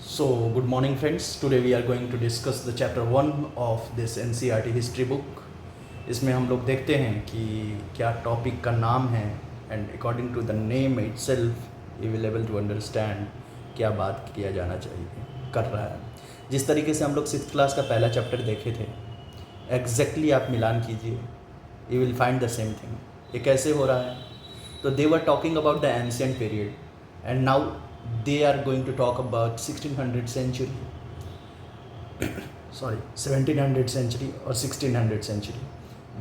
So, good morning, friends. Today we are going to discuss the chapter 1 of this NCERT history book. इसमें हम लोग देखते हैं कि क्या टॉपिक का नाम है and according to the name itself you will able to understand क्या बात किया जाना चाहिए कर रहा है। जिस तरीके से हम लोग 6th क्लास का पहला चैप्टर देखे थे एग्जैक्टली आप मिलान कीजिए, you will find the same thing. ये कैसे हो रहा है? तो they were talking about the ancient period and now they are going to talk about 1600 century 1700 century और 1600 century।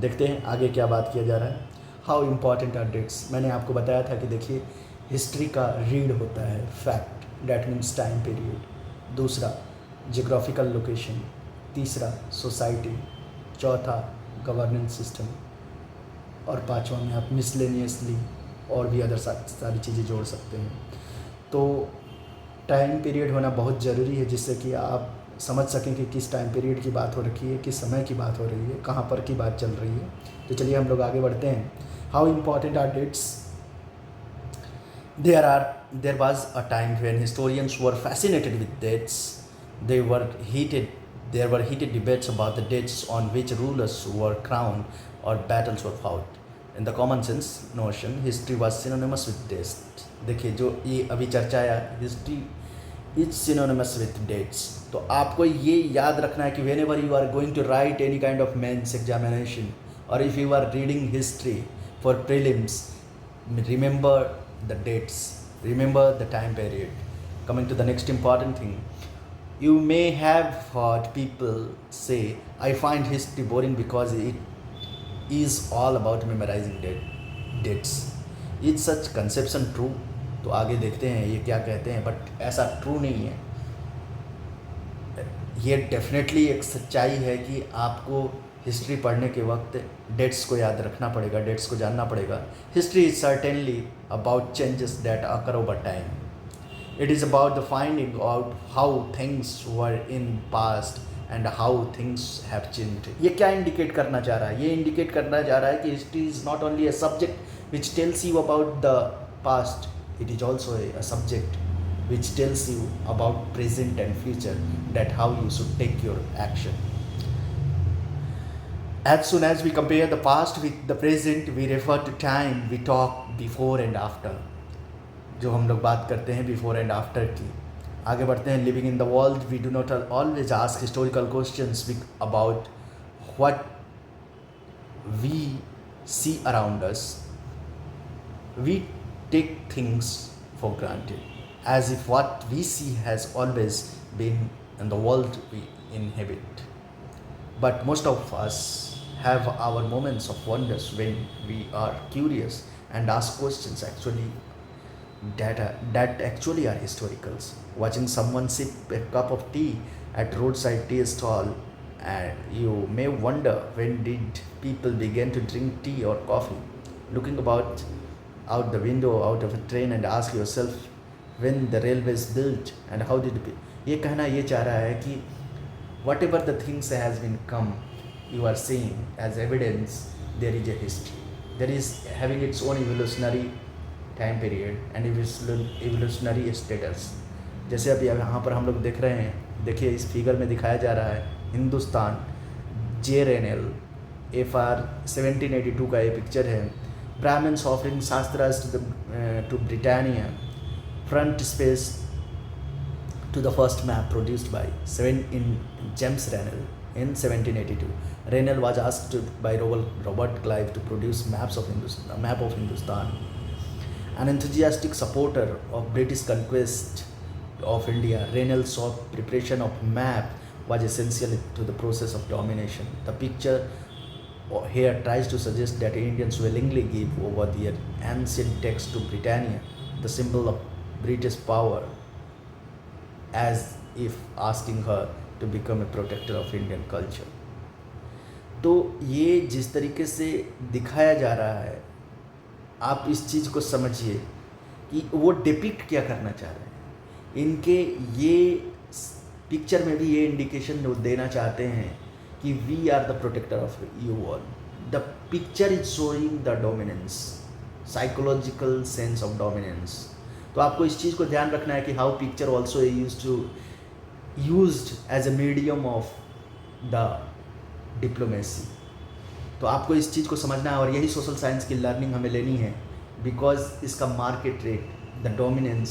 देखते हैं आगे क्या बात किया जा रहा है। How important are dates. मैंने आपको बताया था कि देखिए हिस्ट्री का रीड होता है fact, that means time period. दूसरा जियोग्राफिकल लोकेशन, तीसरा सोसाइटी, चौथा गवर्नेंस सिस्टम और पांचवा में आप मिसलेनियसली और भी अदर सारी चीज़ें जोड़ सकते हैं। तो टाइम पीरियड होना बहुत ज़रूरी है जिससे कि आप समझ सकें कि किस टाइम पीरियड की बात हो रखी है, किस समय की बात हो रही है, कहाँ पर की बात चल रही है। तो चलिए हम लोग आगे बढ़ते हैं। How important are dates. There was a time when historians were fascinated with dates. There were heated debates about the dates on which rulers were crown और battles were fought. In the common sense notion history was synonymous with dates. देखिए जो ये अभी चर्चा आया, history is synonymous with dates. तो आपको ये याद रखना है कि whenever you are going to write any kind of mains examination और if you are reading history for prelims, remember the dates, remember the time period. Coming to the next important thing, you may have heard people say I find history boring because it is all about memorizing dates. Is such conception true? तो आगे देखते हैं ये क्या कहते हैं, but ऐसा true नहीं है। ये डेफिनेटली एक सच्चाई है कि आपको हिस्ट्री पढ़ने के वक्त डेट्स को याद रखना पड़ेगा, डेट्स को जानना पड़ेगा। History is certainly about changes that occur over time. It is about the finding out how things were in past and how things have changed. ये क्या इंडिकेट करना चाह रहा है? ये इंडिकेट करना चाह रहा है कि history is not only a subject which tells you about the past, it is also a subject which tells you about present and future, that how you should take your action. As soon as we compare the past with the present, we refer to time, we talk before and after। जो हम लोग बात करते हैं before and after की। आगे बढ़ते हैं। Living in the world we do not always ask historical questions about what we see around us. We take things for granted as if what we see has always been in the world we inhabit. But most of us have our moments of wonders when we are curious and ask questions that actually are historicals. Watching someone sip a cup of tea at roadside tea stall, and you may wonder when did people begin to drink tea or coffee. Looking out the window out of a train and ask yourself when the railways built and how did it. ये कहना ये चाह रहा है कि whatever the things has been come, you are seeing as evidence there is a history, there is having its own evolutionary time period and evolutionary status। जैसे अभी यहाँ पर हम लोग देख रहे हैं, देखिए इस फिगर में दिखाया जा रहा है हिंदुस्तान, जे रेनेल FR 1782 का ये पिक्चर है। Brahmins offering shastras to Britannia, front space to the first map produced by James Rennell in 1782. Rennell was asked by Robert Clive to produce map of Hindustan. An enthusiastic supporter of British conquest of India, Rennell saw preparation of map was essential to the process of domination. The picture here tries to suggest that Indians willingly gave over their ancient text to Britannia, the symbol of British power, as if asking her to become a protector of Indian culture। तो ये जिस तरीके से दिखाया जा रहा है, आप इस चीज़ को समझिए कि वो डिपिक्ट क्या करना चाह रहे हैं। इनके ये पिक्चर में भी ये इंडिकेशन देना चाहते हैं कि we are the protector of you all. The picture is showing the dominance, psychological sense of dominance, तो आपको इस चीज़ को ध्यान रखना है कि how picture also used as a medium of the diplomacy. तो आपको इस चीज़ को समझना है और यही सोशल साइंस की लर्निंग हमें लेनी है, बिकॉज इसका market rate, the dominance,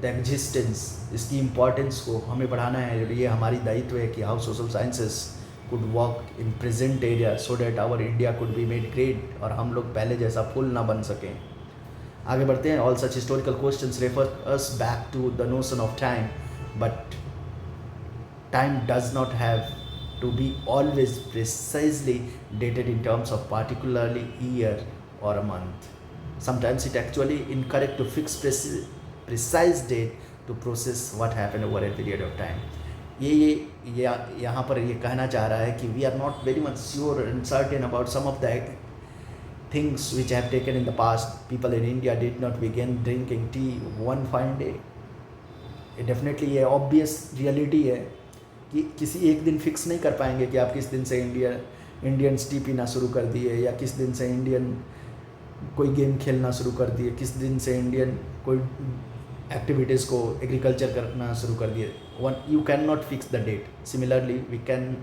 the existence, इसकी इम्पोर्टेंस को हमें बढ़ाना है। ये हमारी दायित्व है कि how social sciences could work in present area so that our India could be made great, और हम लोग पहले जैसा फूल ना बन सकें। आगे बढ़ते हैं। All such historical questions refer us back to the notion of time, but time does not have to be always precisely dated in terms of particularly year or a month. Sometimes it actually incorrect to fix precise date to process what happened over a period of time. ये यहाँ पर ये कहना चाह रहा है कि we are not very much sure and certain about some of the things which have taken in the past. People in India did not begin drinking tea one fine day. Definitely ये obvious reality है कि किसी एक दिन fix नहीं कर पाएंगे कि आप किस दिन से इंडियंस टी पीना शुरू कर दिए, या किस दिन से इंडियन कोई गेम खेलना शुरू कर दिए, किस दिन से इंडियन कोई एक्टिविटीज़ को एग्रीकल्चर करना शुरू कर दिए। You can not fix the date. Similarly we can,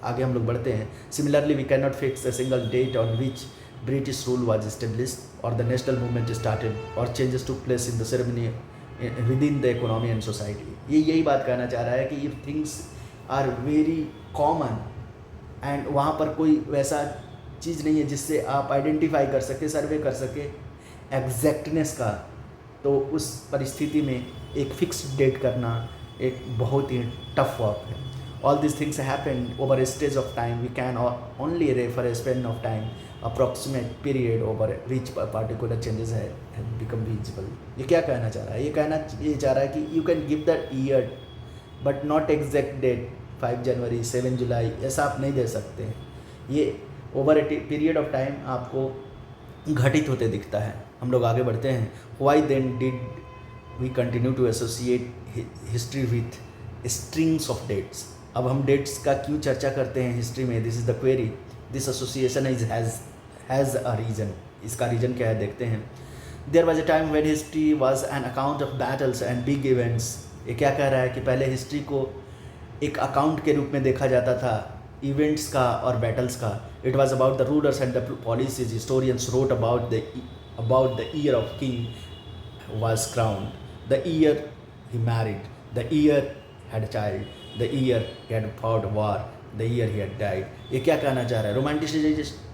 आगे हम लोग बढ़ते हैं। Similarly we can not fix a single date on which British rule was established और द नेशनल मूवमेंट स्टार्टेड और changes took place in the ceremony with in the economy and society. ये यही बात कहना चाह रहा है कि if things are very common and वहाँ पर कोई वैसा चीज़ नहीं है जिससे आप आइडेंटिफाई कर सके, सर्वे कर सके एग्जैक्टनेस का, तो उस परिस्थिति में एक फिक्स्ड डेट करना एक बहुत ही टफ वर्क है। All this things happen over a stage of time, we can only refer a span of time approximate period over which particular changes है बिकम विजिबल। ये क्या कहना चाह रहा है? ये चाह रहा है कि you can give the year but not exact date, 5 जनवरी 7 जुलाई, ऐसा आप नहीं दे सकते। ये over a period of time आपको घटित होते दिखता है। हम लोग आगे बढ़ते हैं। Why then did we continue to associate history with strings of dates? अब हम डेट्स का क्यों चर्चा करते हैं हिस्ट्री में? This is the query. This association has a reason. इसका रीज़न क्या है देखते हैं। There was a time when history was an account of battles and big events. ये क्या कह रहा है कि पहले हिस्ट्री को एक अकाउंट के रूप में देखा जाता था, इवेंट्स का और बैटल्स का। It was about the rulers and the policies. Historians wrote about the year of king was crowned, the year he married, the year had child, the year he had fought war, the year he had died. ये क्या कहना चाह रहा है?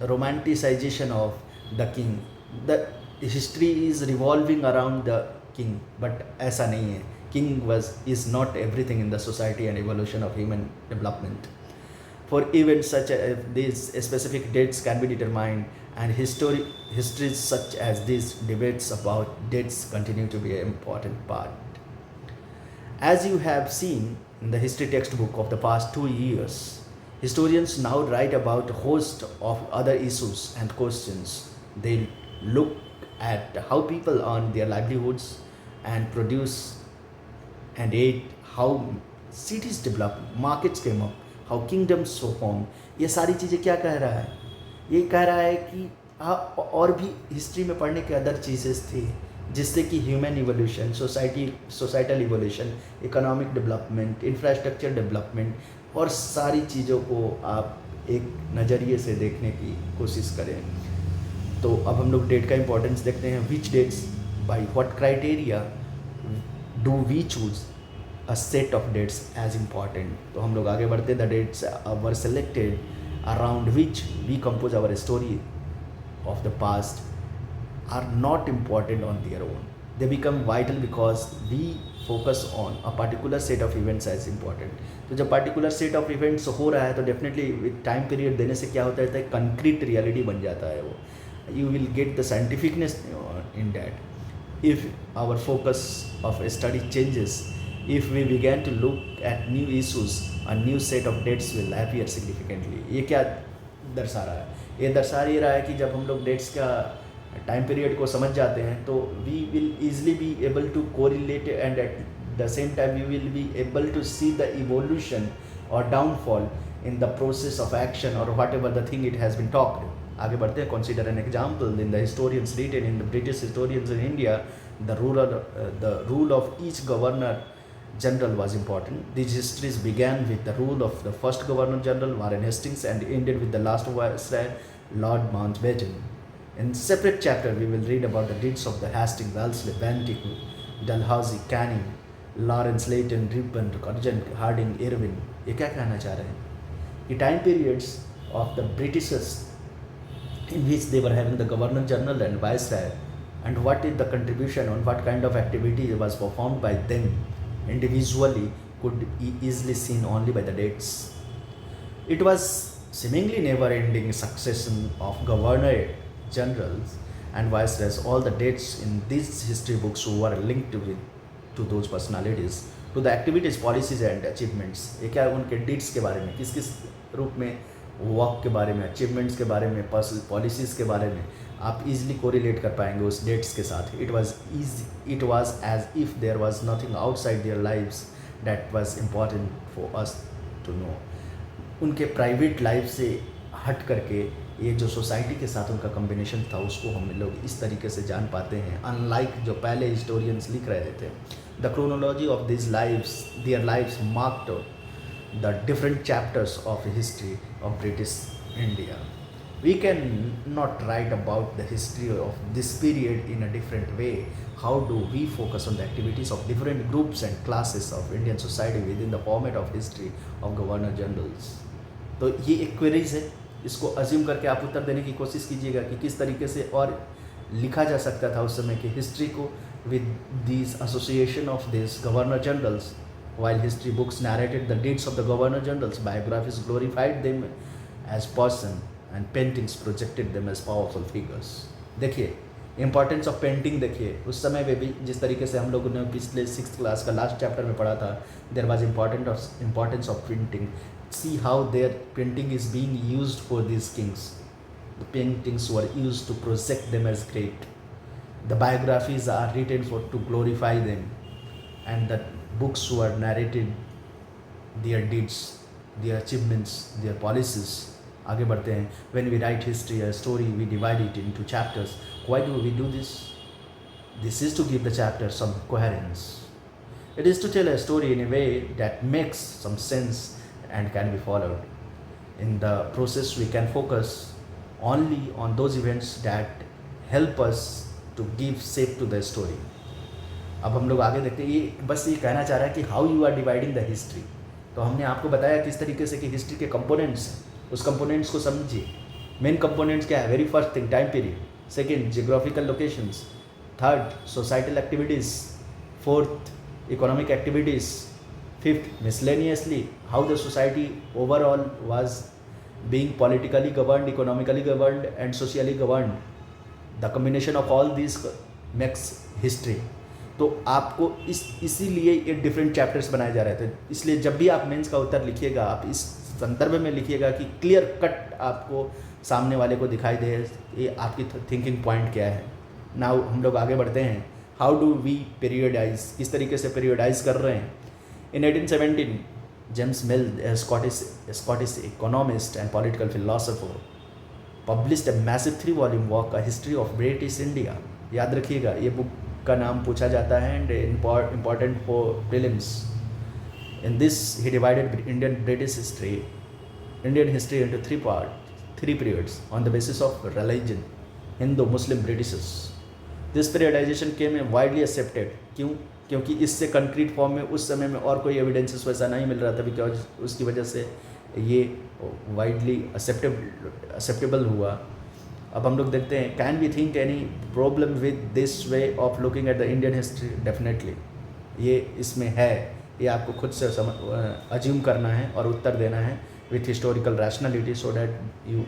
Romanticisation of the king. The history is revolving around the king, but ऐसा नहीं है। King is not everything in the society and evolution of human development. For events such as these, specific dates can be determined, and histories such as these, debates about dates continue to be an important part. As you have seen in the history textbook of the past 2 years, historians now write about a host of other issues and questions. They look at how people earn their livelihoods and produce and aid, how cities develop, markets came up, how kingdoms were formed. ये सारी चीज़ें क्या कह रहा है? ये कह रहा है कि और भी हिस्ट्री में पढ़ने के अदर चीज़ें थी जिससे कि human evolution, societal evolution, economic development, infrastructure development और सारी चीज़ों को आप एक नज़रिए से देखने की कोशिश करें। तो अब हम लोग डेट का इंपॉर्टेंस देखते हैं। Which dates, by what criteria do we choose a set of dates as important? तो हम लोग आगे बढ़ते। The dates were selected around which we compose our story of the past are not important on their own. They become vital because we focus on a particular set of events as important. तो जब particular set of events हो रहा है तो definitely time period देने से क्या होता है, कंक्रीट रियलिटी बन जाता है वो। You will get the scientificness in that. If our focus of a study changes, if we began to look at new issues, a new set of dates will appear significantly. ये क्या दर्शा रहा है? ये दर्शा ही रहा है कि जब हम लोग डेट्स का टाइम पीरियड को समझ जाते हैं तो we will easily be able to correlate, and at the same time we will be able to see the evolution or downfall in the process of action or whatever the thing it has been talked. आगे बढ़ते हैं। Consider an example in the historians written in the British historians in India The rule of each governor general was important. These histories began with the rule of the first governor general Warren Hastings and ended with the last viceroy Lord Mountbatten. In separate chapter, we will read about the deeds of the Hastings, Wellesley, Bentinck, Dalhousie, Canning, Lawrence, Layton, Ripon, Curzon, Harding, Irwin. ये क्या कहना चाह रहे हैं कि time periods of the Britishers in which they were having the governor general and viceroy, and what is the contribution and what kind of activity was performed by them individually could be easily seen only by the dates. It was seemingly never-ending succession of governor generals and viceroys. All the dates in these history books were linked to those personalities, to the activities, policies and achievements. ये क्या उनके deeds के बारे में, किस किस रूप में वर्क के बारे में, अचीवमेंट्स के बारे में, पॉलिसीज़ के बारे में आप इजीली कोरिलेट कर पाएंगे उस डेट्स के साथ. It was as if there was nothing outside their lives that was important for us to know. उनके प्राइवेट लाइफ से हट करके ये जो सोसाइटी के साथ उनका कम्बिनेशन था उसको हम लोग इस तरीके से जान पाते हैं, अनलाइक जो पहले हिस्टोरियंस लिख रहे थे. The chronology of this lives, their lives marked the different chapters of history of British India. We can not write about the history of this period in a different way. How do we focus on the activities of different groups and classes of Indian society within the format of history of governor generals? तो ये एक queries है, इसको assume करके आप उत्तर देने की कोशिश कीजिएगा कि किस तरीके से और लिखा जा सकता था उस समय की हिस्ट्री को with these association of these governor generals. While history books narrated the deeds of the governor generals, biographies glorified them as person and paintings projected them as powerful figures. देखिए इम्पॉर्टेंस ऑफ पेंटिंग, देखिए उस समय में भी जिस तरीके से हम लोगों ने पिछले 6th क्लास का लास्ट चैप्टर में पढ़ा था, there was importance of printing. See how their printing is being used for this kings. The paintings were used to project them as great. The biographies are written for to glorify them, and the books were narrated their deeds, their achievements, their policies. आगे बढ़ते हैं. When we write history, a story, we divide it into chapters. Why do we do this? This is to give the chapter some coherence. It is to tell a story in a way that makes some sense and can be followed. In the process, we can focus only on those events that help us to give shape to the story. अब हम लोग आगे देखते हैं. ये बस ये कहना चाह रहा है कि how you are dividing the history. तो हमने आपको बताया किस तरीके से कि हिस्ट्री के कंपोनेंट्स हैं, उस कंपोनेंट्स को समझिए. मेन कंपोनेंट्स क्या है? Very first thing time period, second geographical locations, third societal activities, fourth economic activities, fifth miscellaneously how the society overall was being politically governed, economically governed and socially governed. The combination of all this makes history. तो आपको इसीलिए ये different chapters बनाए जा रहे थे. इसलिए जब भी आप मेंस का उत्तर लिखिएगा आप इस संदर्भ में लिखिएगा कि क्लियर कट आपको सामने वाले को दिखाई दे ये आपकी थिंकिंग पॉइंट क्या है. नाउ हम लोग आगे बढ़ते हैं. हाउ डू वी पीरियडाइज, किस तरीके से पीरियडाइज कर रहे हैं. इन 1817 James mill, Scottish economist and political philosopher, published a massive 3 volume work, a history of British India. याद रखिएगा ये बुक का नाम पूछा जाता है and important for prelims. In this he divided Indian history into 3 periods on the basis of religion, Hindu, Muslim, Britishes. This periodization came widely accepted. क्यों? क्योंकि इससे कंक्रीट फॉर्म में उस समय में और कोई एविडेंसेस वैसा नहीं मिल रहा था, बिकॉज उसकी वजह से ये वाइडली एक्सेप्टेबल हुआ. अब हम लोग देखते हैं, can we think any problem with this way of looking at the Indian history. Definitely ये इसमें है, ये आपको खुद से अज्यूम करना है और उत्तर देना है with historical rationality so that you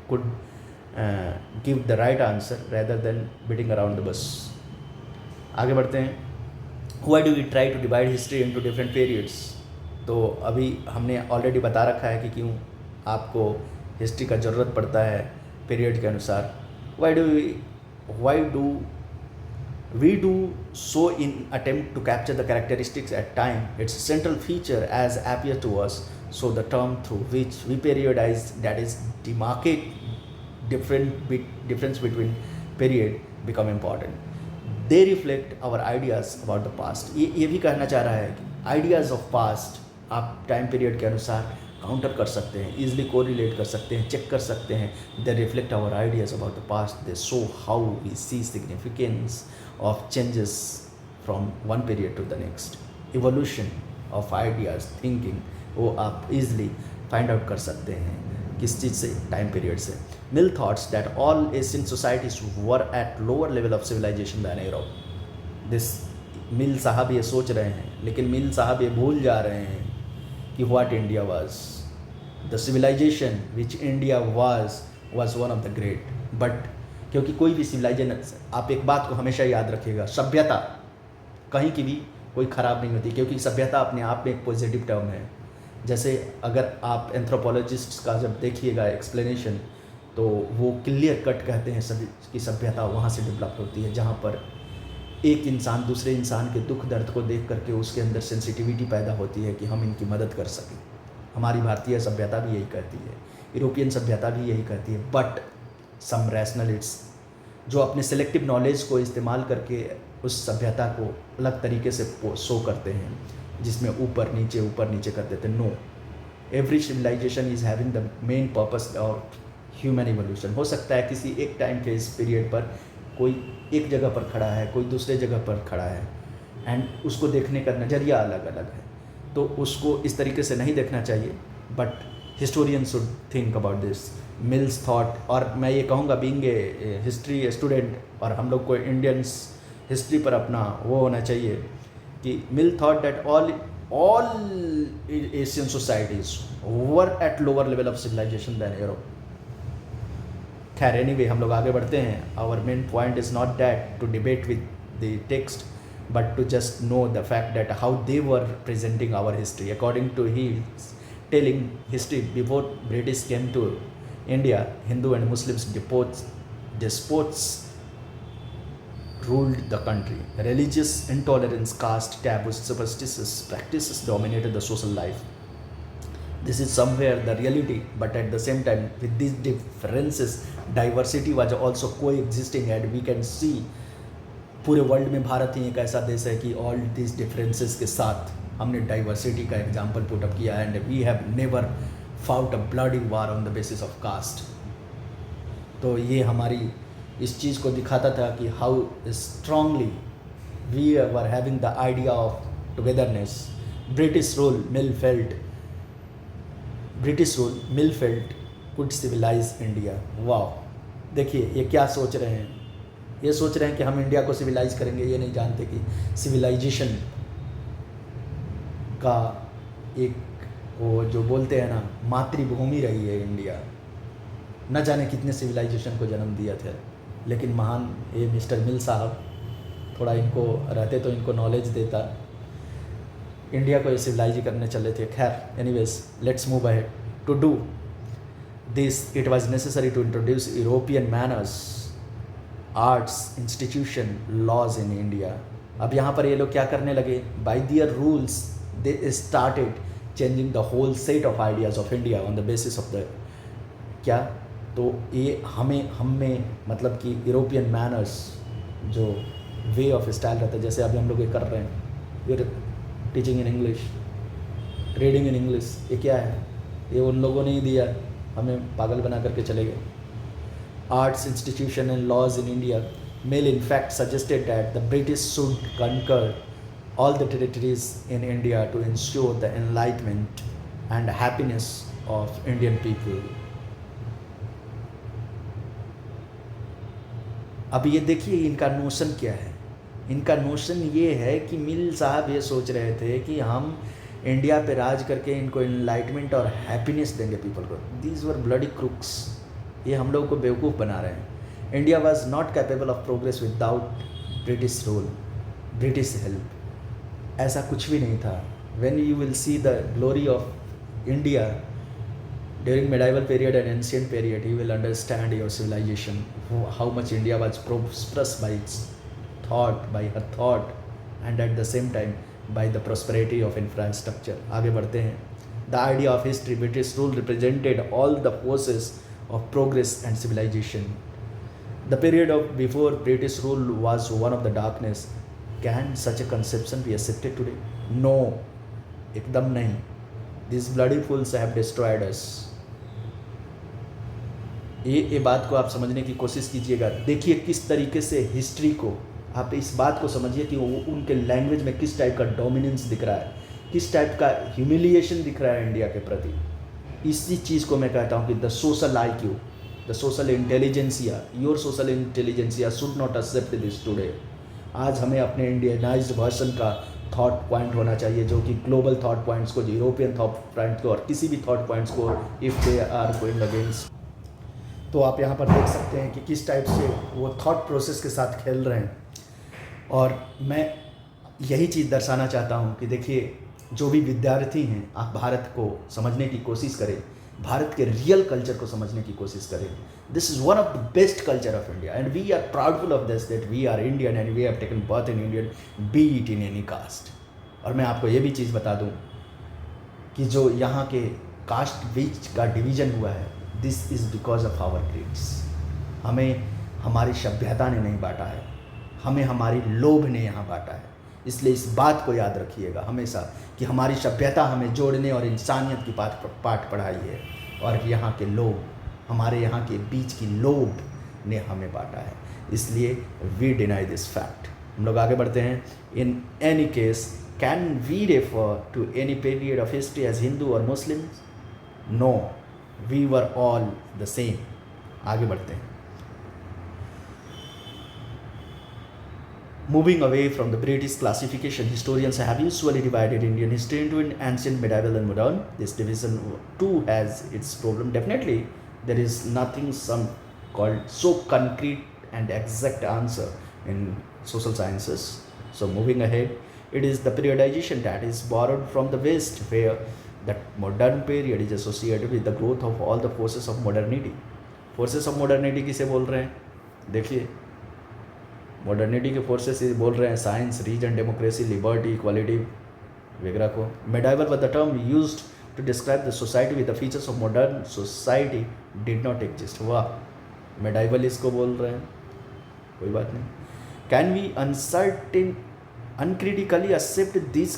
could give the right answer rather than beating around the bush. आगे बढ़ते हैं. Why do we try to divide history into different periods. तो अभी हमने ऑलरेडी बता रखा है कि क्यों आपको हिस्ट्री का ज़रूरत पड़ता है पीरियड के अनुसार. Why do we do so in attempt to capture the characteristics at time? Its central feature as appears to us. So the term through which we periodize, that is demarcate difference between period, become important. They reflect our ideas about the past. ये भी कहना चाह रहा है कि ideas of past आप time period के अनुसार काउंटर कर सकते हैं, ईजिली कोरिलेट कर सकते हैं, चेक कर सकते हैं। They reflect our ideas about the past, they show how we see significance of changes from one period to the next. Evolution of ideas, thinking, वो आप इजली फाइंड आउट कर सकते हैं किस चीज़ से, टाइम पीरियड से। Mill thoughts that all Asian societies were at lower level of civilisation than Europe. This Mill साहब ये सोच रहे हैं, लेकिन मिल साहब ये भूल जा रहे हैं कि what India was, the civilization which India was one of the great. But क्योंकि कोई भी सिविलाइजेशन, आप एक बात को हमेशा याद रखिएगा, सभ्यता कहीं की भी कोई ख़राब नहीं होती, क्योंकि सभ्यता अपने आप में एक पॉजिटिव टर्म है। जैसे अगर आप एंथ्रोपोलॉजिस्ट का जब देखिएगा एक्सप्लेनेशन, तो वो क्लियर कट कहते हैं सभी की सभ्यता वहाँ से डेवलप होती है जहाँ पर एक इंसान दूसरे इंसान के दुख दर्द को देख करके उसके अंदर सेंसिटिविटी पैदा होती है कि हम इनकी मदद कर सकें। हमारी भारतीय सभ्यता भी यही कहती है, यूरोपियन सभ्यता भी यही कहती है। बट सम रैशनलिस्ट्स जो अपने सेलेक्टिव नॉलेज को इस्तेमाल करके उस सभ्यता को अलग तरीके से शो करते हैं, जिसमें ऊपर नीचे कर देते हैं। No, every civilization is having the main purpose of human evolution. हो सकता है किसी एक टाइम के इस पीरियड पर कोई एक जगह पर खड़ा है, कोई दूसरे जगह पर खड़ा है, एंड उसको देखने का नज़रिया अलग अलग है, तो उसको इस तरीके से नहीं देखना चाहिए। But historian should think about this mills thought. और मैं ये कहूँगा, बीइंग ए हिस्ट्री स्टूडेंट, और हम लोग को इंडियंस हिस्ट्री पर अपना वो होना चाहिए कि Mill thought that all Asian societies were at lower level of civilisation than Europe. खैर एनीवे, हम लोग आगे बढ़ते हैं। Our main point is not that to debate with the text, but to just know the fact that how they were presenting our history. According to his telling history, before British came to India, Hindu and Muslims despots ruled the country. Religious intolerance, caste, taboos, superstitious practices dominated the social life. This is somewhere the reality, but at the same time, with these differences, diversity was also coexisting, and we can see पूरे world में भारत ही एक ऐसा देश है कि all this differences के साथ हमने डाइवर्सिटी का एग्जांपल पुट अप किया, and we have never fought a bloody war on the basis of caste. तो ये हमारी इस चीज़ को दिखाता था कि how strongly we were having the idea of togetherness. British rule Mill felt could civilize India. वाह, देखिए ये क्या सोच रहे हैं, ये सोच रहे हैं कि हम इंडिया को सिविलाइज करेंगे। ये नहीं जानते कि सिविलाइजेशन का एक वो जो बोलते हैं ना, मातृभूमि रही है इंडिया। न जाने कितने सिविलाइजेशन को जन्म दिया था, लेकिन महान ये मिस्टर मिल साहब, थोड़ा इनको रहते तो इनको नॉलेज देता, इंडिया को ये सिविलाइज करने चले थे। खैर anyways, let's move ahead. To do this it was necessary to introduce European manners, arts, institution, laws in India. अब यहाँ पर ये लोग क्या करने लगे, by their rules they started changing the whole set of ideas of India on the basis of the क्या, तो ये हमें मतलब कि यूरोपियन मैनर्स जो वे ऑफ स्टाइल रहता है, जैसे अभी हम लोग ये कर रहे हैं, we are teaching in English, reading in English, ये क्या है, ये उन लोगों ने ही दिया, हमें पागल बना करके चले गए। Arts, institution and laws in India. Mill in fact suggested that the British should conquer all the territories in India to ensure the enlightenment and happiness of Indian people. अब ये देखिए इनका नोशन क्या है। इनका नोशन ये है कि मिल साहब ये सोच रहे थे कि हम इंडिया पे राज करके इनको एनलाइटमेंट और हैप्पीनेस देंगे पीपल को। These were bloody crooks. ये हम लोग को बेवकूफ़ बना रहे हैं। India was not capable of progress without British rule, British help. ऐसा कुछ भी नहीं था। When you will see the glory of India during medieval period and ancient period, you will understand your civilization, how much India was prosperous by its thought, by her thought, and at the same time by the prosperity of infrastructure. आगे बढ़ते हैं। The idea of history, British rule represented all the forces of progress and civilization. The period of before British rule was one of the darkness. Can such a conception be accepted today? No, एकदम नहीं. This bloody fools have destroyed us. ये बात को आप समझने की कोशिश कीजिएगा. देखिए किस तरीके से हिस्ट्री को, आप इस बात को समझिए कि वो उनके लैंग्वेज में किस टाइप का डोमिनेंस दिख रहा है, किस टाइप का ह्यूमिलिएशन दिख रहा है इंडिया के प्रति. इसी चीज़ को मैं कहता हूँ कि the social IQ, the social intelligentsia, your social intelligentsia should not accept this today. आज हमें अपने इंडियनाइज्ड वर्जन का थॉट पॉइंट होना चाहिए जो कि ग्लोबल थॉट पॉइंट्स को, यूरोपियन थॉट पॉइंट को और किसी भी थॉट पॉइंट्स को if they are going against. तो आप यहाँ पर देख सकते हैं कि किस टाइप से वो थॉट प्रोसेस के साथ खेल रहे हैं. और मैं यही चीज़ दर्शाना चाहता हूँ कि देखिए जो भी विद्यार्थी हैं, आप भारत को समझने की कोशिश करें, भारत के रियल कल्चर को समझने की कोशिश करें. This is one of the best culture of India and we are proudful of this that we are Indian and we have taken birth in Indian, be it in any caste. और मैं आपको ये भी चीज़ बता दूँ कि जो यहाँ के कास्ट बीच का डिवीज़न हुआ है, this is because of our grades. हमें हमारी सभ्यता ने नहीं बांटा है, हमें हमारी लोभ ने यहाँ बांटा है. इसलिए इस बात को याद रखिएगा हमेशा कि हमारी सभ्यता हमें जोड़ने और इंसानियत की पाठ पढ़ाई है, और यहाँ के लोग, हमारे यहाँ के बीच की लोभ ने हमें बांटा है. इसलिए वी डिनाई दिस फैक्ट. हम लोग आगे बढ़ते हैं. In any case, can we refer to any period of history as Hindu और Muslim? No, we were all the same. आगे बढ़ते हैं. Moving away from the British classification, historians have usually divided Indian history into an ancient, medieval and modern. This division too has its problem. Definitely, there is nothing called so concrete and exact answer in social sciences. So moving ahead, it is the periodization that is borrowed from the West, where that modern period is associated with the growth of all the forces of modernity. Forces of modernity किसे बोल रहे हैं? देखिए, modernity के forces बोल रहे हैं science, reason, democracy, liberty, equality वगैरह को. Medieval was the term used to describe the society with the features of modern society did not exist. वाह, मेडाइवल इसको बोल रहे हैं, कोई बात नहीं. Can we uncritically accept this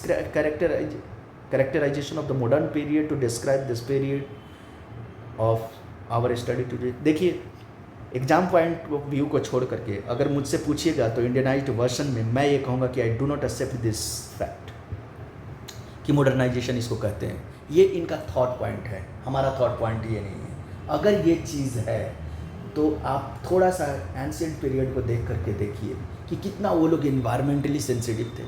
characterization of the modern period to describe this period of our study today? देखिए, exam point of view को छोड़ करके अगर मुझसे पूछिएगा तो इंडियनाइज्ड वर्जन में मैं ये कहूँगा कि I do not accept this fact कि मॉडर्नाइजेशन इसको कहते हैं. ये इनका थॉट पॉइंट है, हमारा थॉट पॉइंट ये नहीं है. अगर ये चीज़ है तो आप थोड़ा सा एंशिएंट पीरियड को देख करके देखिए कि कितना वो लोग इन्वायरमेंटली सेंसिटिव थे,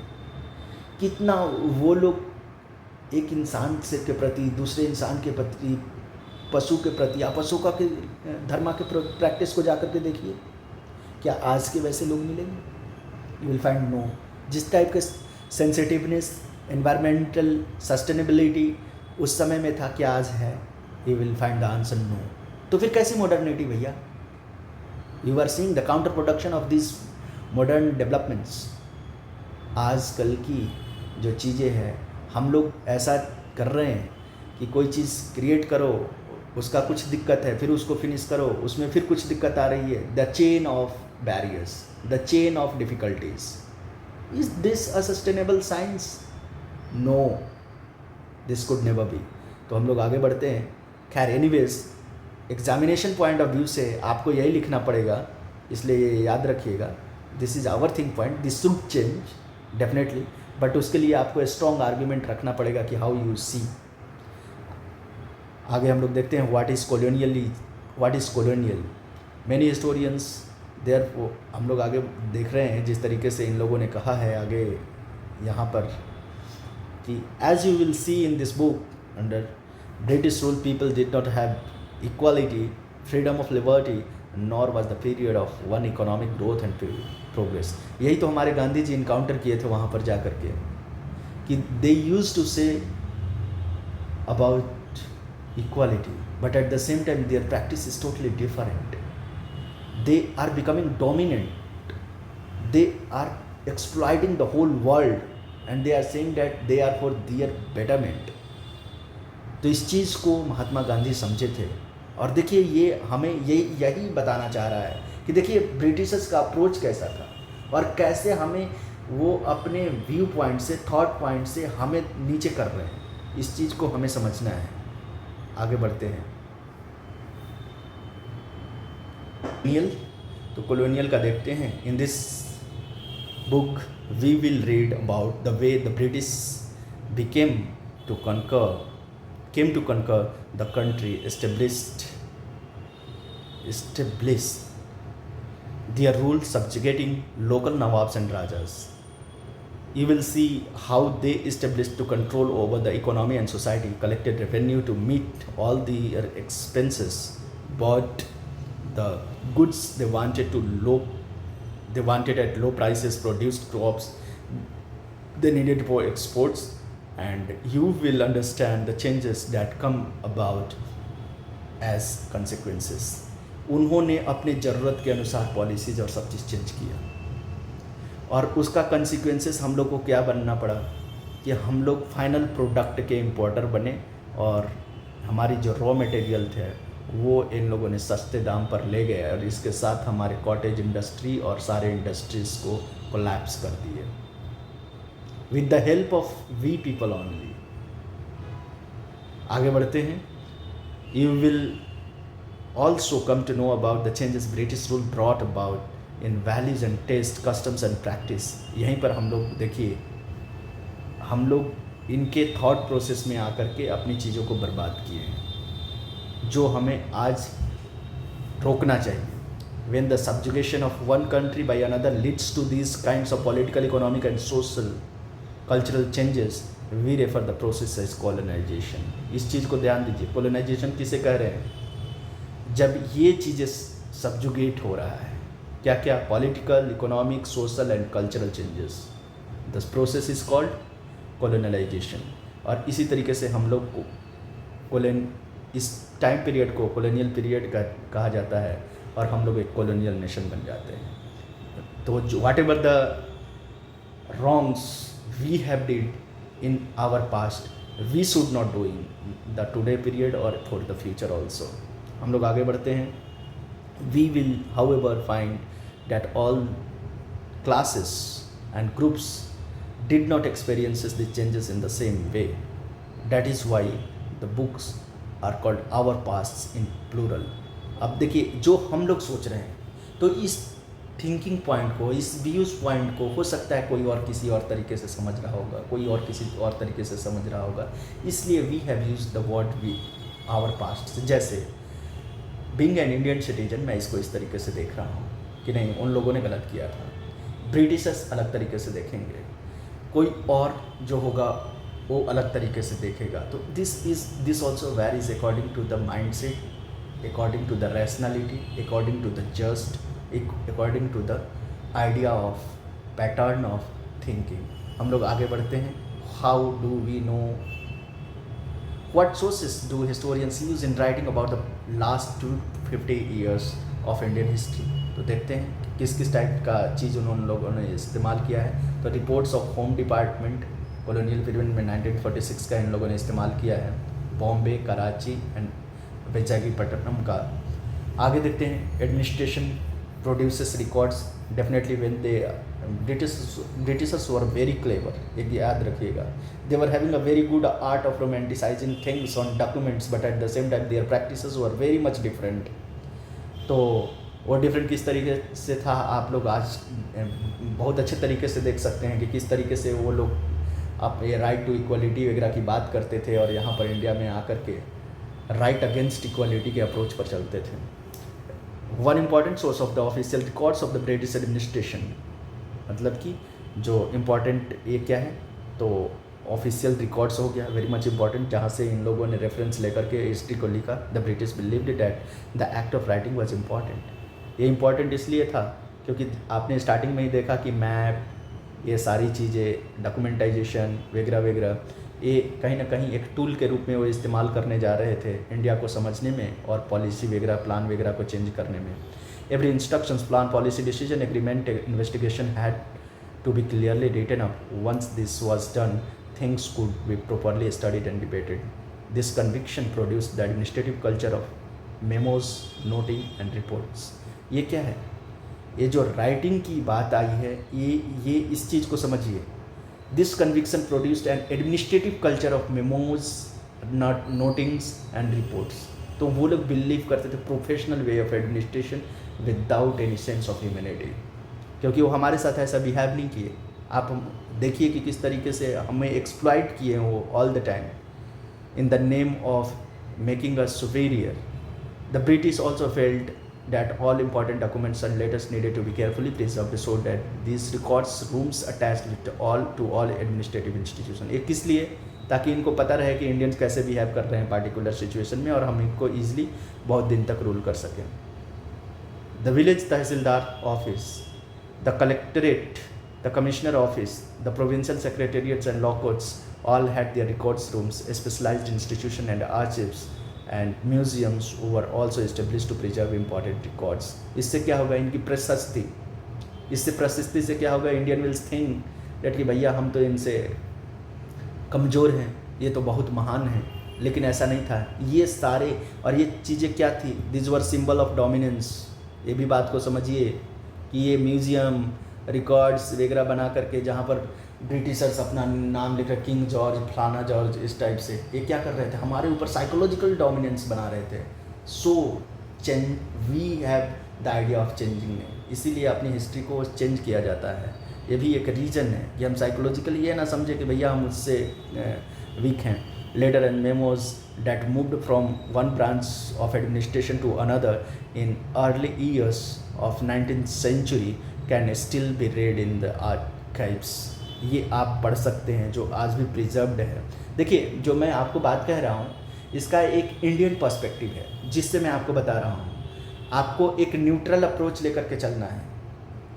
कितना वो लोग एक इंसान से के प्रति, दूसरे इंसान के प्रति, पशु के प्रति, आप अशोका के धर्मा के प्रैक्टिस को जाकर के देखिए. क्या आज के वैसे लोग मिलेंगे? You will find no. जिस टाइप के सेंसिटिवनेस, एनवायरमेंटल सस्टेनेबिलिटी उस समय में था, क्या आज है? You will find the answer no. तो फिर कैसी मॉडर्निटी भैया? You are seeing the counter production of this modern developments. आजकल की जो चीज़ें हैं, हम लोग ऐसा कर रहे हैं कि कोई चीज़ क्रिएट करो, उसका कुछ दिक्कत है, फिर उसको फिनिश करो, उसमें फिर कुछ दिक्कत आ रही है. The chain of barriers, the chain of difficulties. Is this a sustainable science? No, this could never be. तो हम लोग आगे बढ़ते हैं. खैर, anyways, examination point of view से आपको यही लिखना पड़ेगा, इसलिए ये याद रखिएगा. This is our think point, this should change definitely, but उसके लिए आपको स्ट्रॉन्ग आर्ग्यूमेंट रखना पड़ेगा कि हाउ यू सी. आगे हम लोग देखते हैं what is colonial. Many historians there, हम लोग आगे देख रहे हैं जिस तरीके से इन लोगों ने कहा है आगे यहाँ पर कि as you will see in this book, under British rule people did not have equality, freedom of liberty, nor was the period of one economic growth and progress. यही तो हमारे गांधी जी इनकाउंटर किए थे वहाँ पर जा कर के कि they use to say about equality, but at the same time their practice is totally different. They are becoming dominant, they are exploiting the whole world and they are saying that they are for their betterment. तो इस चीज़ को महात्मा गांधी समझे थे. और देखिए, ये हमें यही बताना चाह रहा है कि देखिए ब्रिटिशर्स का अप्रोच कैसा था और कैसे हमें वो अपने व्यू पॉइंट से, थॉट पॉइंट से हमें नीचे कर रहे हैं। इस चीज़ को हमें समझना है। आगे बढ़ते हैं। कॉलोनियल, तो कॉलोनियल का देखते हैं। In this book we will read about the way the British became to conquer came to conquer the country, established their rule, subjugating local nawabs and rajas. You will see how they established to control over the economy and society, collected revenue to meet all their expenses, bought the goods they wanted at low prices, produced crops they needed for exports, and you will understand the changes that come about as consequences. उन्होंने अपने ज़रूरत के अनुसार policies और सब चीज़ change किया और उसका कंसिक्वेंसेस हम लोग को क्या बनना पड़ा कि हम लोग फाइनल प्रोडक्ट के इम्पोर्टर बने और हमारी जो रॉ मटेरियल थे वो इन लोगों ने सस्ते दाम पर ले गए और इसके साथ हमारे कॉटेज इंडस्ट्री और सारे इंडस्ट्रीज़ को कोलैप्स कर दिए with the help of we people only. आगे बढ़ते हैं. You will also come to know about the changes British rule brought about in values and taste, customs and practice. यहीं पर हम लोग देखिए, हम लोग इनके थॉट प्रोसेस में आकर के अपनी चीज़ों को बर्बाद किए हैं, जो हमें आज रोकना चाहिए. When the subjugation of one country by another leads to these kinds of political, economic and social cultural changes, we refer the process as colonisation. इस चीज़ को ध्यान दीजिए. कॉलोनाइजेशन किसे कह रहे हैं? जब ये चीज़ें सब्जुगेट हो रहा है, क्या क्या? Political, economic, social and cultural changes. This process is called colonisation. और इसी तरीके से हम लोग को इस टाइम पीरियड को कॉलोनियल पीरियड का कहा जाता है और हम लोग एक कॉलोनियल नेशन बन जाते हैं. तो जो whatever the wrongs we have did in our past, we should not do in the today period or for the future also. हम लोग आगे बढ़ते हैं. We will however find that all classes and groups did not experience the changes in the same way. That is why the books are called our pasts in plural. अब देखिए, जो हम लोग सोच रहे हैं, तो इस थिंकिंग पॉइंट को, इस व्यूज़ पॉइंट को हो सकता है कोई और किसी और तरीके से समझ रहा होगा, कोई और किसी और तरीके से समझ रहा होगा. इसलिए we have use the word we our past. जैसे बीइंग एन इंडियन सिटीजन, मैं इसको इस तरीके से देख रहा हूँ कि नहीं, उन लोगों ने गलत किया था. ब्रिटिशर्स अलग तरीके से देखेंगे, कोई और जो होगा वो अलग तरीके से देखेगा. तो this also varies according to the mind set, according to the rationality, according to the just, according to the idea of pattern of thinking. हम लोग आगे बढ़ते हैं. How do we know, what sources do historians use in writing about the last 250 years of Indian history? तो देखते हैं किस किस टाइप का चीज़ उन्होंने लोगों ने इस्तेमाल किया है. तो reports of home department colonial period में 1946 का इन लोगों ने इस्तेमाल किया है. बॉम्बे, कराची एंड विशाखापट्टनम का. आगे देखते हैं. Administration produces records. Definitely when they britishers were very clever. एक याद रखिएगा, they were having a very good art of romanticising things on documents, but at the same time their practices were very much different. तो वो different किस तरीके से था, आप लोग आज बहुत अच्छे तरीके से देख सकते हैं कि किस तरीके से वो लोग आप ये राइट टू इक्वलिटी वगैरह की बात करते थे और यहाँ पर इंडिया में आकर के राइट अगेंस्ट इक्वालिटी के अप्रोच पर चलते थे. One important source of the official records of the British administration, मतलब कि जो इम्पॉर्टेंट ये क्या है, तो ऑफिशियल रिकॉर्ड्स हो गया, वेरी मच इम्पॉर्टेंट, जहाँ से इन लोगों ने रेफरेंस लेकर के हिस्ट्री को लिखा. The British believed that the act of writing was important. ये इम्पॉर्टेंट इसलिए था क्योंकि आपने स्टार्टिंग में ही देखा कि मैप, ये सारी चीज़ें, डॉक्यूमेंटाइजेशन वगैरह वगैरह, ये कहीं ना कहीं एक टूल के रूप में वो इस्तेमाल करने जा रहे थे इंडिया को समझने में और पॉलिसी वगैरह, प्लान वगैरह को चेंज करने में. Every instructions, plan, policy, decision, agreement, investigation had to be clearly written up. Once this was done, things could be properly studied and debated. This conviction produced the administrative culture of memos, noting and reports. ये क्या है? ये जो writing की बात आई है, ये इस चीज़ को समझिए। This conviction produced N administrative culture of memos, notings and reports. तो वो लोग बिलीव करते थे professional way of administration without any sense of humanity, क्योंकि वो हमारे साथ ऐसा बिहेव नहीं किए। आप देखिए कि किस तरीके से हमें एक्सप्लॉइट किए हैं वो all the time in the name of making us superior. The British also felt that all important documents and letters needed to be carefully preserved so that these records rooms attached with to all administrative institutions. ये किस लिए? ताकि इनको पता रहे कि Indians कैसे behave कर रहे हैं पार्टिकुलर सिचुएशन में, और हम इनको ईजिली बहुत दिन तक रूल कर सकें। The village tahsildar office, the collectorate, the commissioner office, the provincial secretariats and law courts all had their records rooms, specialized institution and archives and museums were also established to preserve important records. इससे क्या होगा? इनकी प्रशस्ति, इससे प्रशस्ति से क्या होगा? इंडियन विल्स थिंक डेट कि भैया हम तो इनसे कमज़ोर हैं, ये तो बहुत महान हैं। लेकिन ऐसा नहीं था। ये सारे और ये चीज़ें क्या थी? This were symbol of dominance. ये भी बात को समझिए कि ये म्यूज़ियम रिकॉर्ड्स वगैरह बना करके जहाँ पर ब्रिटिशर्स अपना नाम लिख रहे, किंग जॉर्ज, फलाना जॉर्ज, इस टाइप से, ये क्या कर रहे थे? हमारे ऊपर साइकोलॉजिकल डोमिनेंस बना रहे थे। So change, we have the idea of changing में, इसीलिए अपनी हिस्ट्री को चेंज किया जाता है। ये भी एक रीज़न है कि हम साइकोलॉजिकली ये ना समझे कि भैया हम उससे वीक हैं। Letter and memos that moved from one branch of administration to another in early years of 19th century can still be read in the archives. ये आप पढ़ सकते हैं जो आज भी प्रिजर्व्ड है। देखिए, जो मैं आपको बात कह रहा हूँ इसका एक इंडियन पर्सपेक्टिव है, जिससे मैं आपको बता रहा हूँ। आपको एक न्यूट्रल अप्रोच लेकर के चलना है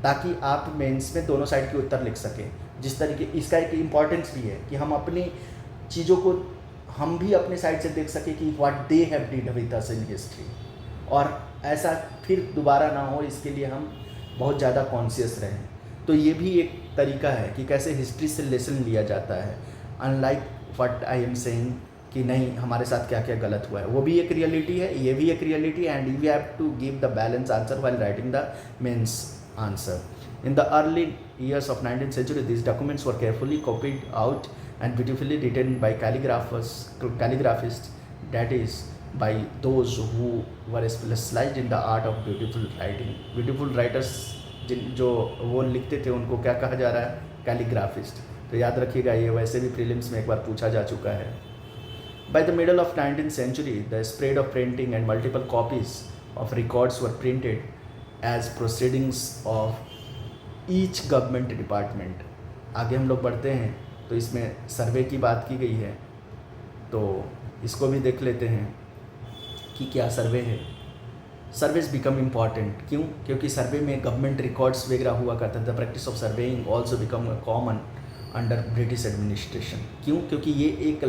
ताकि आप मेंस में दोनों साइड के उत्तर लिख सकें। जिस तरीके इसका एक इम्पॉर्टेंस भी है कि हम अपनी चीज़ों को हम भी अपने साइड से देख सकें कि what they have did with us in history, और ऐसा फिर दोबारा ना हो, इसके लिए हम बहुत ज़्यादा कॉन्शियस रहें। तो ये भी एक तरीका है कि कैसे हिस्ट्री से लेसन लिया जाता है, unlike what I am saying कि नहीं हमारे साथ क्या क्या गलत हुआ है। वो भी एक रियलिटी है, ये भी एक reality, and we have to give the balance answer while writing the mains answer. In the early years of 19th century, these documents were carefully copied out and beautifully written by calligraphists, that is, by those who were specialized in the art of beautiful writing. Beautiful writers जो वो लिखते थे उनको क्या कहा जा रहा है? कैलीग्राफिस्ट। तो याद रखिएगा, ये वैसे भी प्रीलिम्स में एक बार पूछा जा चुका है। By the middle of 19th century, the spread of printing and multiple copies of records were printed as proceedings of each government department. आगे हम लोग बढ़ते हैं तो इसमें सर्वे की बात की गई है, तो इसको भी देख लेते हैं कि क्या सर्वे है। सर्वेज बिकम इम्पॉर्टेंट क्यों? क्योंकि सर्वे में गवर्नमेंट रिकॉर्ड्स वगैरह हुआ करता था। Practice of surveying also become common under British administration. क्यों? क्योंकि ये एक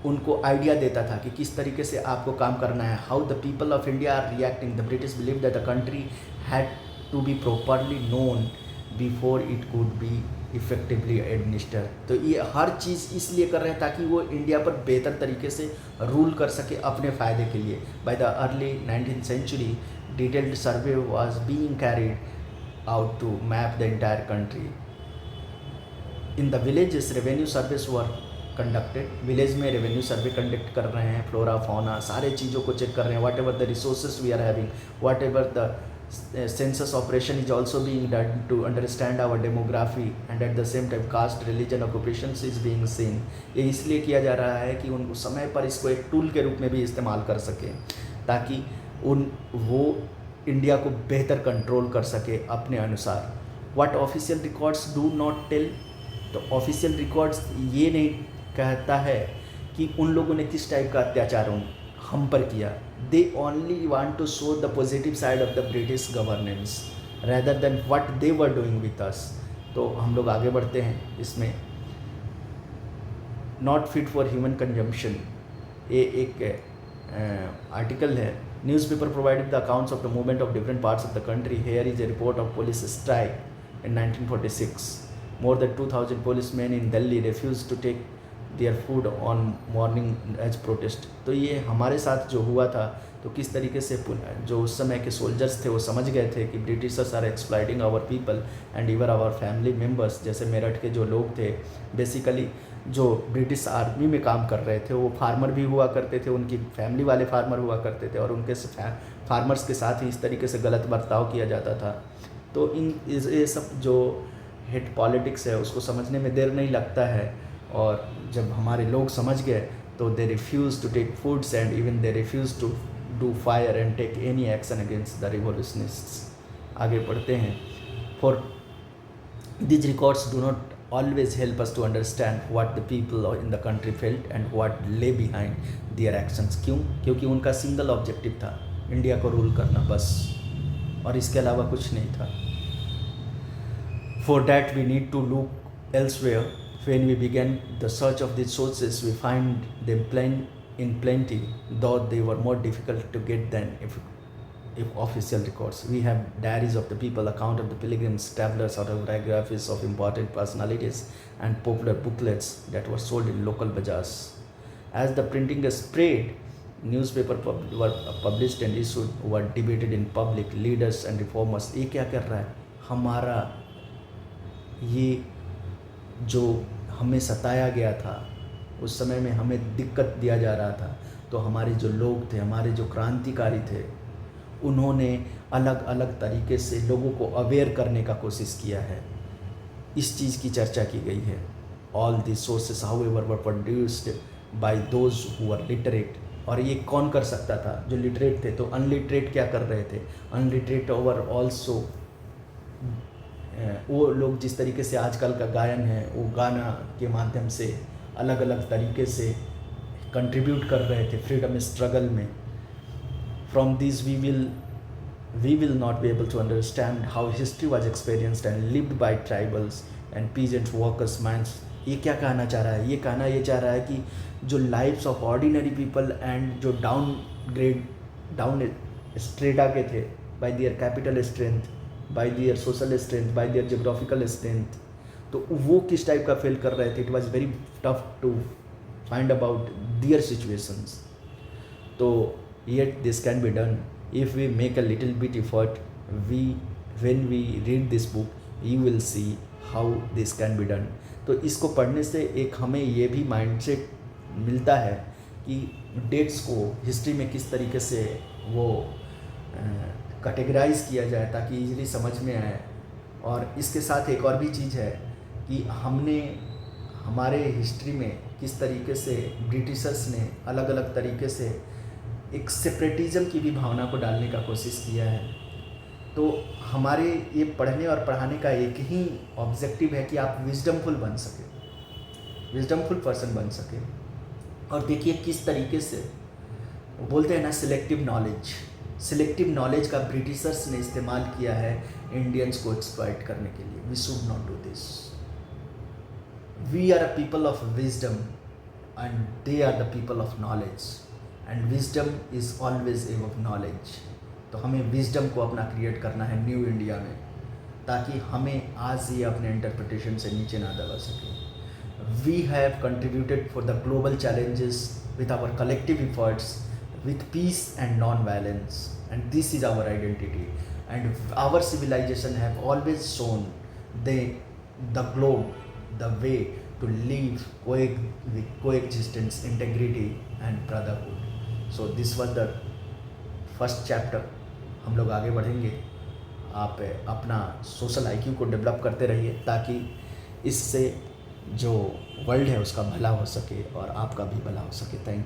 उनको आइडिया देता था कि किस तरीके से आपको काम करना है। How the people of India are reacting. The British believe that the country had to be properly known before it could be effectively administer. तो ये हर चीज़ इसलिए कर रहे हैं ताकि वो इंडिया पर बेहतर तरीके से रूल कर सके अपने फ़ायदे के लिए। By the early 19th century, detailed survey was being carried out to map the entire country. In the villages revenue service were conducted. Village में रेवेन्यू सर्वे कंडक्ट कर रहे हैं, फ्लोरा फौना सारे चीज़ों को चेक कर रहे हैं। Whatever the resources we are having, whatever the census operation is also being done to understand our demography, and at the same time caste, religion, occupations is being seen. ये इसलिए किया जा रहा है कि उनको समय पर इसको एक टूल के रूप में भी इस्तेमाल कर सकें ताकि वो इंडिया को बेहतर कंट्रोल कर सके अपने अनुसार। What official records do not tell, तो ऑफिशियल रिकॉर्ड्स ये नहीं कहता है कि उन लोगों ने किस टाइप का अत्याचार हम पर किया। They only want to show the positive side of the British governance rather than what they were doing with us. तो हम लोग आगे बढ़ते हैं इसमें। Not fit for human consumption, ये एक आर्टिकल है। Newspaper provided the accounts of the movement of different parts of the country. Here is a report of police strike in 1946. More than 2,000 policemen in Delhi refused to take their food on morning as protest. तो ये हमारे साथ जो हुआ था, तो किस तरीके से जो उस समय के सोल्जर्स थे वो समझ गए थे कि Britishers are exploiting our people and even our family members. जैसे मेरठ के जो लोग थे, बेसिकली जो ब्रिटिश आर्मी में काम कर रहे थे वो फार्मर भी हुआ करते थे, उनकी फैमिली वाले फार्मर हुआ करते थे, और उनके फार्मर्स के साथ ही इस तरीके से गलत बर्ताव किया जाता था। तो ये सब जो हेड पॉलिटिक्स है उसको समझने में देर नहीं लगता है, और जब हमारे लोग समझ गए तो they refuse to take foods and even they refuse to do fire and take any action against the revolutionists. आगे पढ़ते हैं। For these records do not always help us to understand what the people in the country felt and what lay behind their actions। क्यों? क्योंकि उनका single objective था India को rule करना बस, और इसके अलावा कुछ नहीं था। For that we need to look elsewhere। When we began the search of these sources, we find them in plenty, though they were more difficult to get than if official records. We have diaries of the people, account of the pilgrims, travelers, autobiographies of important personalities, and popular booklets that were sold in local bazaars. As the printing spread, newspapers were published and issued, were debated in public, leaders and reformers। ये क्या कर रहा है? हमारा ये जो हमें सताया गया था, उस समय में हमें दिक्कत दिया जा रहा था, तो हमारे जो लोग थे, हमारे जो क्रांतिकारी थे, उन्होंने अलग अलग तरीके से लोगों को अवेयर करने का कोशिश किया है। इस चीज़ की चर्चा की गई है। All the sources however were produced by those who were literate. और ये कौन कर सकता था? जो लिटरेट थे। तो अनलिटरेट क्या कर रहे थे? अनलिटरेट ओवर ऑल्सो वो लोग जिस तरीके से आजकल का गायन है, वो गाना के माध्यम से अलग अलग तरीके से कंट्रीब्यूट कर रहे थे फ्रीडम स्ट्रगल में। From these we will not be able to understand how history was experienced and lived by tribals and peasant workers minds। ये क्या कहना चाह रहा है? ये कहना ये चाह रहा है कि जो lifes of ordinary people and जो डाउन स्ट्रेटा के थे, by their capital strength, by their social strength, by their geographical strength, तो वो किस टाइप का फील कर रहे थे। It was very tough to find about their situations. तो yet this can be done if we make a little bit effort। when we read this book you will see how this can be done। तो इसको पढ़ने से एक हमें ये भी mindset मिलता है कि डेट्स को हिस्ट्री में किस तरीके से वो कैटेगराइज किया जाए ताकि इजीली समझ में आए। और इसके साथ एक और भी चीज़ है कि हमने हमारे हिस्ट्री में किस तरीके से ब्रिटिशर्स ने अलग अलग तरीके से एक सेपरेटिज़म की भी भावना को डालने का कोशिश किया है। तो हमारे ये पढ़ने और पढ़ाने का एक ही ऑब्जेक्टिव है कि आप विजडमफुल बन सके, विजडमफुल पर्सन बन सके। और देखिए किस तरीके से वो बोलते हैं ना, सिलेक्टिव नॉलेज का ब्रिटिशर्स ने इस्तेमाल किया है इंडियंस को एक्सप्लॉइट करने के लिए। We should not do this. We are a people of wisdom and they are the people of knowledge, and wisdom is always above knowledge. तो हमें विजडम को अपना क्रिएट करना है न्यू इंडिया में, ताकि हमें आज ये अपने इंटरप्रिटेशन से नीचे ना दबा सके। We have contributed for the global challenges with our collective efforts with peace and non violence, and this is our identity. And our civilisation have always shown the globe the way to live with coexistence, integrity and brotherhood। So this was the first chapter। हम लोग आगे बढ़ेंगे। आप अपना social IQ को develop करते रहिए ताकि इससे जो वर्ल्ड है उसका भला हो सके और आपका भी भला हो सके। Thank you.